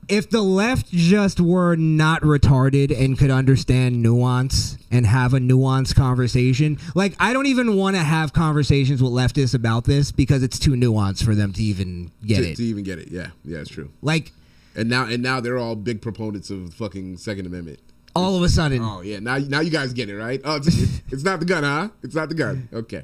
If the left just were not retarded and could understand nuance and have a nuanced conversation, like I don't even want to have conversations with leftists about this because it's too nuanced for them to even get it. To even get it, yeah, it's true. Like, and now they're all big proponents of fucking Second Amendment. All of a sudden, oh yeah, now you guys get it, right? Oh, it's not the gun, huh? It's not the gun. Okay.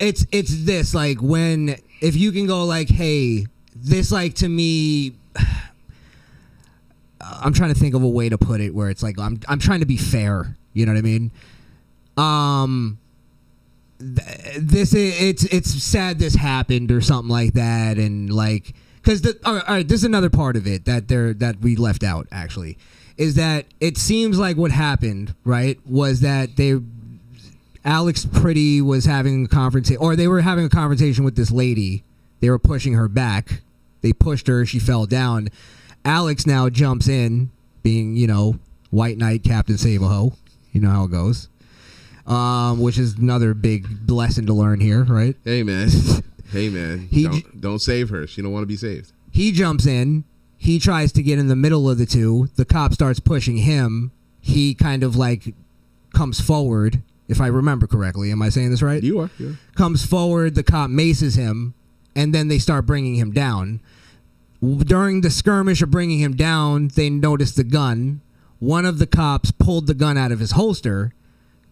It's this, like, when if you can go like, hey, this, like, to me, I'm trying to think of a way to put it where it's like I'm trying to be fair. You know what I mean? It's sad this happened or something like that, and like, because all right, this is another part of it that we left out actually, is that it seems like what happened, right, was that Alex Pretti was having a conversation, or they were having a conversation with this lady. They were pushing her back. They pushed her. She fell down. Alex now jumps in, being, White Knight, Captain Save-A-Ho. You know how it goes. Which is another big lesson to learn here, right? Hey, man. Don't save her. She don't want to be saved. He jumps in. He tries to get in the middle of the two. The cop starts pushing him. He kind of like comes forward. If I remember correctly, am I saying this right? You are. Comes forward, the cop maces him, and then they start bringing him down. During the skirmish of bringing him down, they noticed the gun. One of the cops pulled the gun out of his holster,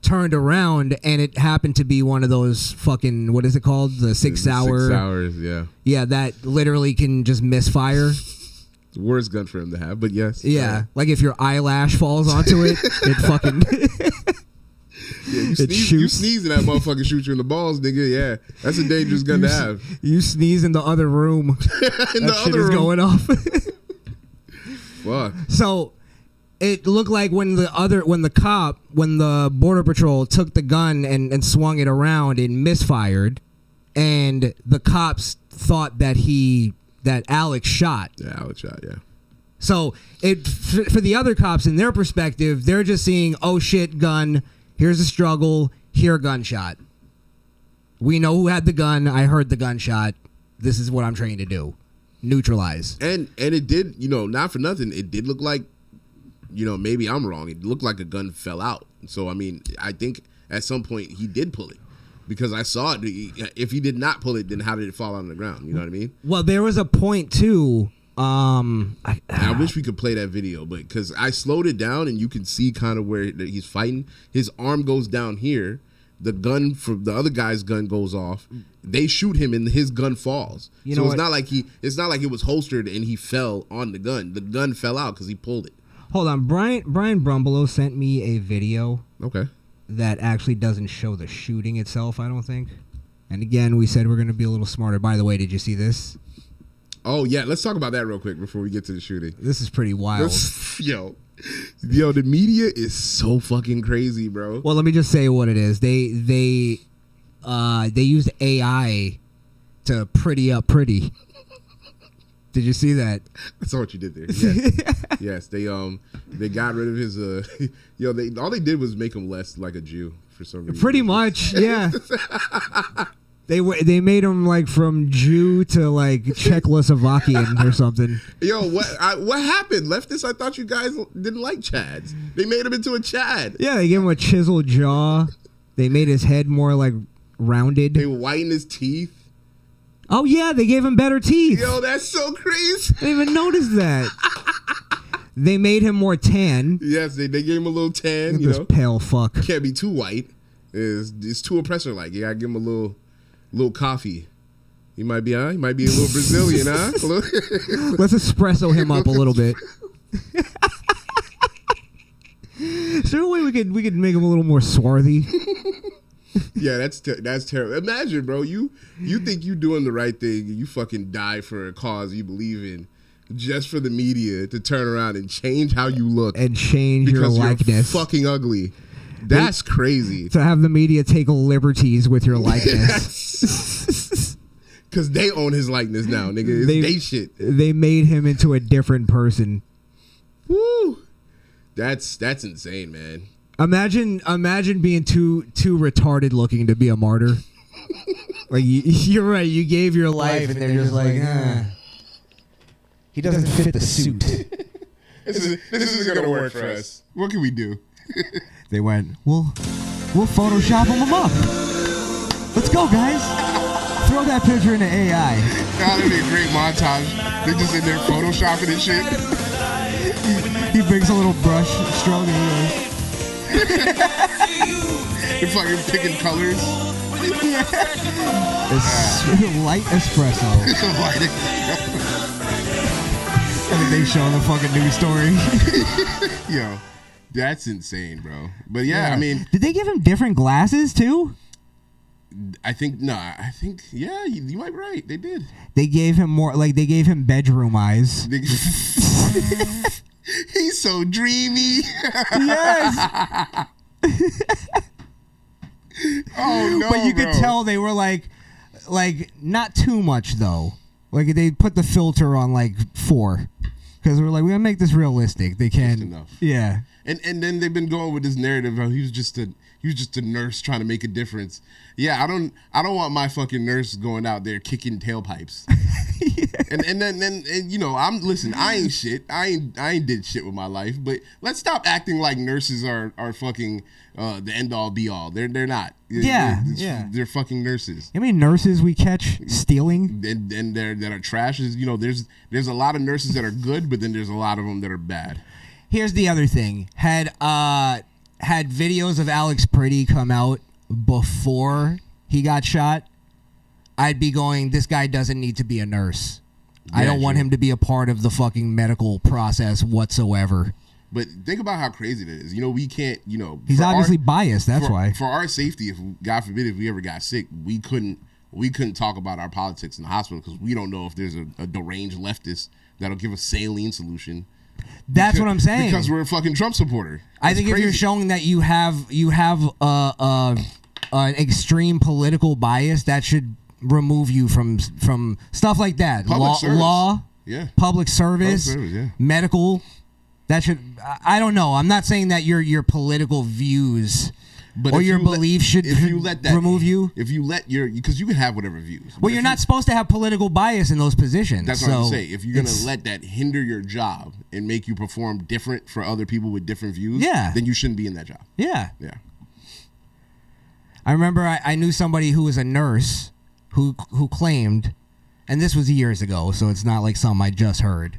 turned around, and it happened to be one of those fucking, what is it called? The 6 hour. 6 hours, yeah. Yeah, that literally can just misfire. It's the worst gun for him to have, but yes. Yeah, like if your eyelash falls onto it, it fucking... Yeah, you sneeze and that motherfucker shoot you in the balls, nigga. Yeah, that's a dangerous gun to have. You sneeze in the other room. In the other room. Going off. Fuck. So it looked like when the Border Patrol took the gun and swung it around, it misfired, and the cops thought that Alex shot. Yeah, Alex shot. Yeah. So for the other cops, in their perspective, they're just seeing, oh shit, gun. Here's a struggle. Here, gunshot. We know who had the gun. I heard the gunshot. This is what I'm trying to do. Neutralize. And it did, not for nothing, it did look like, maybe I'm wrong. It looked like a gun fell out. So, I mean, I think at some point he did pull it. Because I saw it. If he did not pull it, then how did it fall on the ground? You know what I mean? Well, there was a point, too. I wish we could play that video, but because I slowed it down and you can see kind of where he's fighting. His arm goes down here. The gun from the other guy's gun goes off. They shoot him and his gun falls. So it's not like it was holstered and he fell on the gun. The gun fell out because he pulled it. Hold on, Brian Brumbelow sent me a video. Okay. That actually doesn't show the shooting itself, I don't think. And again, we said we're going to be a little smarter. By the way, did you see this? Oh, yeah. Let's talk about that real quick before we get to the shooting. This is pretty wild. Yo, the media is so fucking crazy, bro. Well, let me just say what it is. They used AI to pretty up Pretti. Did you see that? I saw what you did there. Yes, yes. They got rid of his. All they did was make him less like a Jew for some reason. Pretty much, yeah. They made him like from Jew to like Czechoslovakian or something. Yo, what happened? Leftists, I thought you guys didn't like Chads. They made him into a Chad. Yeah, they gave him a chiseled jaw. They made his head more like rounded. They whitened his teeth. Oh yeah, they gave him better teeth. Yo, that's so crazy. I didn't even notice that. They made him more tan. Yes, they gave him a little tan. Look at this pale fuck. Can't be too white. It's too oppressor like. You gotta give him a little coffee. He might be a little Brazilian, huh? Let's espresso him up a little bit. Is there a way we could make him a little more swarthy? Yeah, that's terrible. Imagine, bro, you think you doing the right thing and you fucking die for a cause you believe in just for the media to turn around and change how you look and change your likeness. You're fucking ugly. That's crazy. To have the media take liberties with your likeness. Because they own his likeness now, nigga. It's they shit. They made him into a different person. Woo. That's insane, man. Imagine being too retarded looking to be a martyr. Like you're right. You gave your life, and they're just like, He doesn't fit the suit. This isn't gonna work for us. What can we do? They went, we'll Photoshop him up. Let's go, guys. Throw that picture into AI. That'd be a great montage. They just in there photoshopping and shit. He brings a little brush stroke and They're fucking picking colors. Light espresso. Light espresso. And then they show the fucking news story. Yo, that's insane, bro. But yeah, I mean, did they give him different glasses too? I think yeah, you might be right. They did. They gave him more, like they gave him bedroom eyes. He's so dreamy. Yes. Oh no! But you could tell they were like not too much though. Like they put the filter on like 4 because we're like, we gotta make this realistic. They can't. Just enough. Yeah. And then they've been going with this narrative of he was just a nurse trying to make a difference. Yeah, I don't want my fucking nurse going out there kicking tailpipes. Yeah. And then you know, I ain't shit. I ain't did shit with my life, but let's stop acting like nurses are fucking the end all be all. They're not. Yeah. They're fucking nurses. I mean, nurses we catch stealing and that are trash. Is, you know, there's a lot of nurses that are good, but then there's a lot of them that are bad. Here's the other thing. Had videos of Alex Pretti come out before he got shot, I'd be going, this guy doesn't need to be a nurse. Yeah, I don't want him to be a part of the fucking medical process whatsoever. But think about how crazy that is. You know, we can't, you know. He's obviously biased, that's why. For our safety, if God forbid, if we ever got sick, we couldn't talk about our politics in the hospital because we don't know if there's a deranged leftist that'll give a saline solution. That's what I'm saying. Because we're a fucking Trump supporter. I think crazy. If you're showing that you have an extreme political bias, that should remove you from stuff like that. Law, yeah. Public service, yeah. Medical. That should. I don't know. I'm not saying that your political views. But or your beliefs should remove you. If you let because you can have whatever views. Well, you're not supposed to have political bias in those positions. That's what I'm saying. If you're going to let that hinder your job and make you perform different for other people with different views, then you shouldn't be in that job. Yeah. Yeah. I remember I knew somebody who was a nurse who claimed, and this was years ago, so it's not like something I just heard,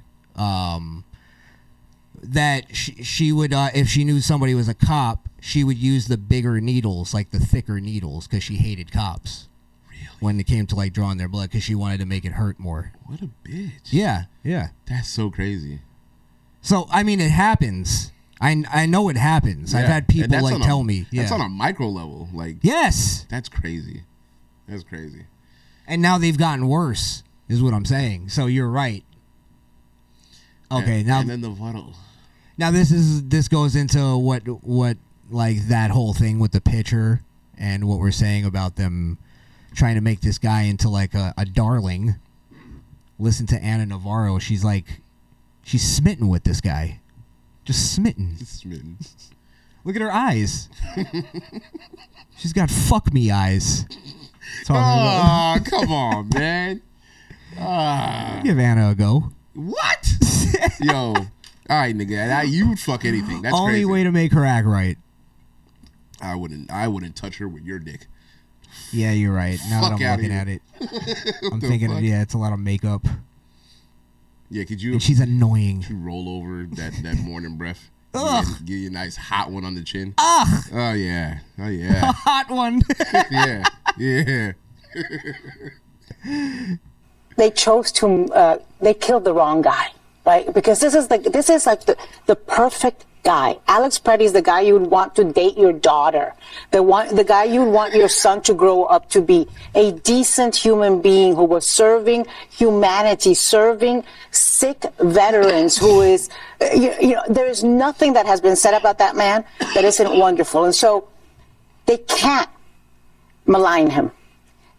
that she would, if she knew somebody was a cop, she would use the bigger needles, like the thicker needles, because she hated cops. Really? When it came to like drawing their blood, because she wanted to make it hurt more. What a bitch. Yeah, yeah. That's so crazy. So, I mean, it happens. I know it happens. Yeah. I've had people like tell me. Yeah. That's on a micro level. Like, yes. That's crazy. That's crazy. And now they've gotten worse, is what I'm saying. So you're right. Okay, now. And then the puddle. Now this goes into what like that whole thing with the pitcher and what we're saying about them trying to make this guy into like a darling. Listen to Anna Navarro. She's smitten with this guy. Just smitten. Smitten. Look at her eyes. She's got fuck me eyes. Oh, come on, man. Give Anna a go. What? Yo. All right, nigga. You would fuck anything. That's only crazy. Way to make her act right. I wouldn't touch her with your dick. Yeah, you're right. Now that I'm looking at it, I'm thinking, it's a lot of makeup. Yeah, could you? And she's annoying. You roll over that morning breath. Ugh. Give you a nice hot one on the chin. Ugh. Oh yeah. Oh yeah. A hot one. Yeah. Yeah. They chose to. They killed the wrong guy. Right, because this is like the perfect guy. Alex Pretti is the guy you would want to date your daughter. The guy you would want your son to grow up to be a decent human being who was serving humanity, serving sick veterans. Who is, you know, there is nothing that has been said about that man that isn't wonderful. And so they can't malign him.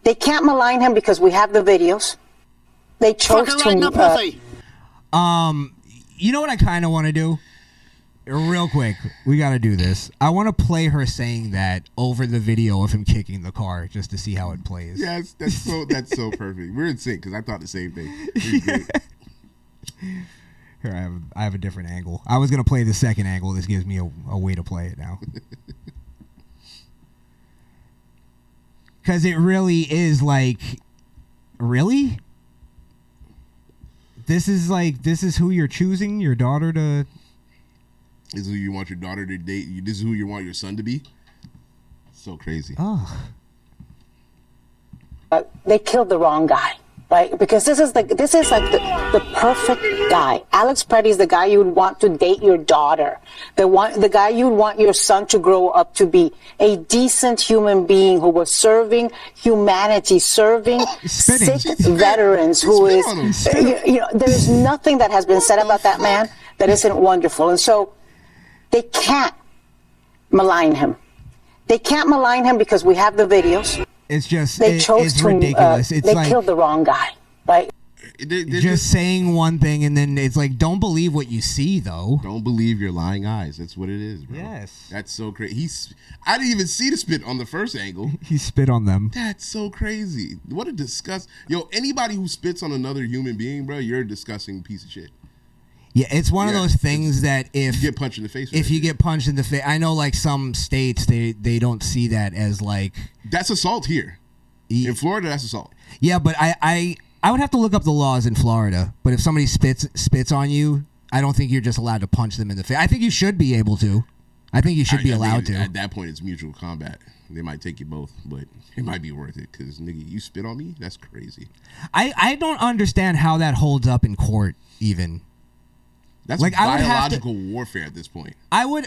They can't malign him because we have the videos. They chose to. You know what I kind of want to do? Real quick, we got to do this. I want to play her saying that over the video of him kicking the car just to see how it plays. Yes, that's so perfect. We're in sync because I thought the same thing. It was great. Here, I have a different angle. I was gonna play the second angle. This gives me a way to play it now. Because it really is like, really? This is who you're choosing your daughter to. This is who you want your daughter to date. This is who you want your son to be. So crazy. Oh. They killed the wrong guy, right? Because this is like the perfect guy. Alex Pretti is the guy you would want to date your daughter. The guy you would want your son to grow up to be a decent human being who was serving humanity, serving sick veterans. Who is, you know, there is nothing that has been said about that man that isn't wonderful, and so they can't malign him. They can't malign him because we have the videos. It's just it's ridiculous. It's they like, killed the wrong guy, right? Just saying one thing and then it's like, don't believe what you see, though. Don't believe your lying eyes. That's what it is, bro. Yes. That's so crazy. I didn't even see the spit on the first angle. He spit on them. That's so crazy. What a disgust. Yo, anybody who spits on another human being, bro, you're a disgusting piece of shit. Yeah, it's one of those things that if you get punched in the face. If you get punched in the face, I know like some states they don't see that as like, that's assault here. In Florida, that's assault. Yeah, but I would have to look up the laws in Florida. But if somebody spits on you, I don't think you're just allowed to punch them in the face. I think you should be able to. I think you should be allowed to. At that point, it's mutual combat. They might take you both, but it might be worth it because, nigga, you spit on me? That's crazy. I don't understand how that holds up in court even. That's like biological warfare at this point. I would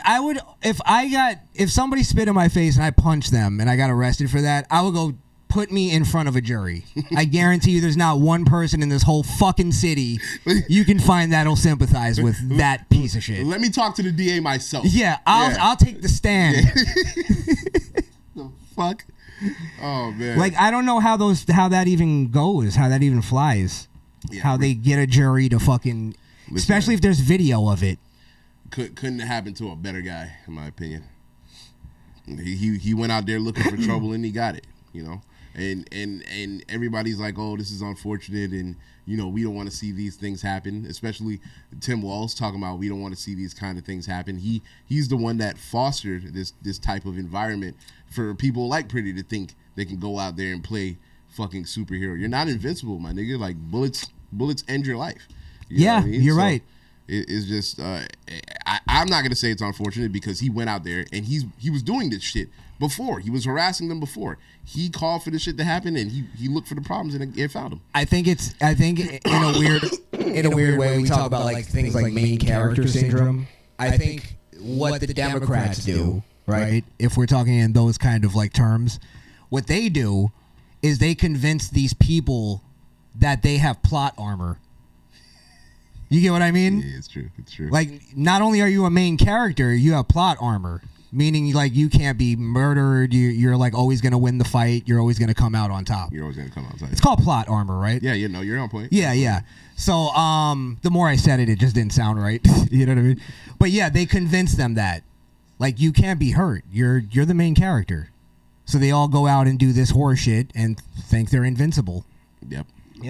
if somebody spit in my face and I punched them and I got arrested for that, I would go put me in front of a jury. I guarantee you there's not one person in this whole fucking city you can find that'll sympathize with that piece of shit. Let me talk to the DA myself. Yeah, I'll take the stand. Yeah. The fuck? Oh man. Like I don't know how that even goes, how that even flies. Yeah, how they get a jury to fucking especially if there's video of it. Couldn't have happened to a better guy, in my opinion. He went out there looking for trouble and he got it, you know. And everybody's like, oh, this is unfortunate, and you know we don't want to see these things happen. Especially Tim Walz talking about we don't want to see these kind of things happen. He's the one that fostered this type of environment for people like Pretti to think they can go out there and play fucking superhero. You're not invincible, my nigga. Like bullets end your life. You know what I mean? You're right. It's just I'm not gonna say it's unfortunate because he went out there and he was doing this shit before. He was harassing them before. He called for this shit to happen and he looked for the problems and it found them. I think in a weird way we talk about like things like main character syndrome. I think what the Democrats do, right? If we're talking in those kind of like terms, what they do is they convince these people that they have plot armor. You get what I mean? Yeah, it's true. It's true. Like, not only are you a main character, you have plot armor. Meaning, like, you can't be murdered. You're like, always going to win the fight. You're always going to come out on top. You're always going to come out on top. It's called plot armor, right? Yeah, you know, you're on point. Yeah. So, the more I said it, it just didn't sound right. You know what I mean? But, yeah, they convince them that, like, you can't be hurt. You're the main character. So they all go out and do this horse shit and think they're invincible. Yep.